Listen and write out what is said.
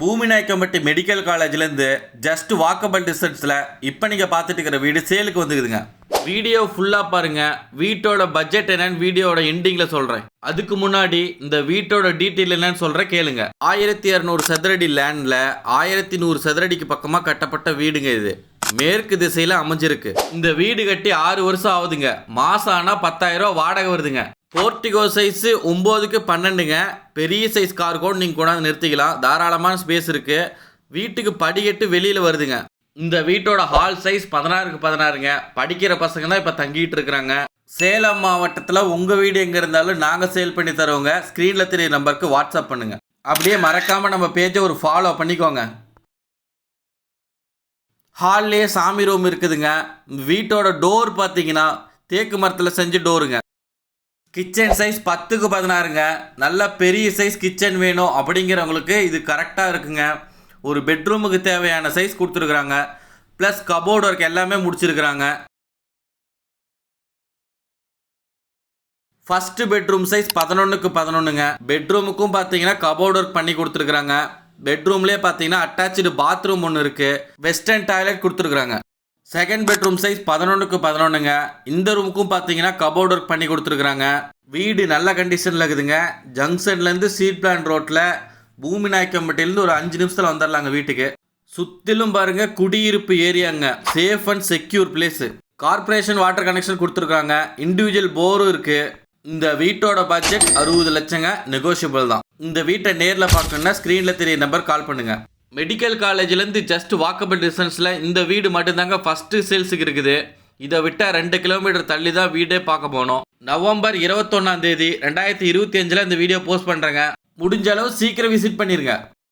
பூமிநாயக்கம்பட்டி medical காலேஜ்லேருந்து just walkable டிஸ்டன்ஸில் இப்போ நீங்கள் பார்த்துட்டு இருக்கிற வீடு சேலுக்கு வந்துக்குதுங்க. வீடியோ ஃபுல்லாக பாருங்கள். வீட்டோட பட்ஜெட் என்னன்னு வீடியோட எண்டிங்கில் சொல்கிறேன். அதுக்கு முன்னாடி இந்த வீட்டோட டீட்டெயில் என்னன்னு சொல்கிறேன் கேளுங்க. 1200 சதுரடி லேண்டில் 1100 சதுரடிக்கு பக்கமாக கட்டப்பட்ட வீடுங்க. இது மேற்கு திசையில் அமைஞ்சிருக்கு. இந்த வீடு கட்டி 6 வருஷம் ஆகுதுங்க. மாதம் ஆனால் 10,000 ரூபா வாடகை வருதுங்க. போர்ட்டிகோ சைஸு 9க்கு 12ங்க. பெரிய சைஸ் கார் கூட நீங்கள் கொண்டாந்து நிறுத்திக்கலாம். தாராளமான ஸ்பேஸ் இருக்குது. வீட்டுக்கு படிக்கட்டு வெளியில் வருதுங்க. இந்த வீட்டோட ஹால் சைஸ் 16க்கு 16ங்க. படிக்கிற பசங்க தான் இப்போ தங்கிட்டு இருக்கிறாங்க. சேலம் மாவட்டத்தில் உங்கள் வீடு எங்கே இருந்தாலும் நாங்கள் சேல் பண்ணி தருவோங்க. ஸ்க்ரீனில் தெரிய நம்பருக்கு வாட்ஸ்அப் பண்ணுங்கள். அப்படியே மறக்காமல் நம்ம பேஜை ஒரு ஃபாலோ பண்ணிக்கோங்க. ஹால்லேயே சாமி ரூம் இருக்குதுங்க. வீட்டோட டோர் பார்த்தீங்கன்னா தேக்கு மரத்தில் செஞ்ச டோருங்க. Kitchen size 10க்கு 16ங்க. நல்ல பெரிய சைஸ் கிச்சன் வேணும் அப்படிங்கிறவங்களுக்கு இது கரெக்டாக இருக்குங்க. ஒரு பெட்ரூமுக்கு தேவையான சைஸ் கொடுத்துருக்குறாங்க. ப்ளஸ் கபோர்டு ஒர்க் எல்லாமே முடிச்சிருக்கிறாங்க. ஃபஸ்ட்டு பெட்ரூம் சைஸ் 11க்கு 11ங்க. பெட்ரூமுக்கும் பார்த்தீங்கன்னா கபோர்டு ஒர்க் பண்ணி கொடுத்துருக்குறாங்க. பெட்ரூம்லேயே பார்த்தீங்கன்னா அட்டாச்சு பாத்ரூம் ஒன்று இருக்குது. வெஸ்டர்ன் டாய்லெட் கொடுத்துருக்குறாங்க. செகண்ட் பெட்ரூம் சைஸ் 11க்கு 11ங்க. இந்த ரூமுக்கும் பார்த்தீங்கன்னா கபோர்ட் ஒர்க் பண்ணி கொடுத்துருக்குறாங்க. வீடு நல்ல கண்டிஷனில் இருக்குதுங்க. ஜங்ஷன்லேருந்து சீட் பிளான் ரோட்டில் பூமிநாயக்கம்பட்டிலேருந்து ஒரு 5 நிமிஷத்தில் வந்துடலாங்க வீட்டுக்கு. சுற்றிலும் பாருங்கள் குடியிருப்பு ஏரியாங்க. Safe and secure place. Corporation water connection கொடுத்துருக்காங்க. இண்டிவிஜுவல் போரும் இருக்குது. இந்த வீட்டோட பட்ஜெட் 60 லட்சங்க. நெகோஷியபிள் தான். இந்த வீட்டை நேரில் பார்க்கணுன்னா ஸ்க்ரீனில் தெரிய நம்பர் கால் பண்ணுங்கள். மெடிக்கல் காலேஜ்லேருந்து ஜஸ்ட் வாக்கபிள் டிஸ்டன்ஸில் இந்த வீடு மட்டும்தாங்க ஃபஸ்ட்டு சேல்ஸுக்கு இருக்குது. இதை விட்டால் 2 கிலோமீட்டர் தள்ளி தான் வீடே பார்க்க போனோம். நவம்பர் 21 2025 இந்த வீடியோ போஸ்ட் பண்ணுறேங்க. முடிஞ்ச அளவு சீக்கிரம் விசிட் பண்ணிடுங்க.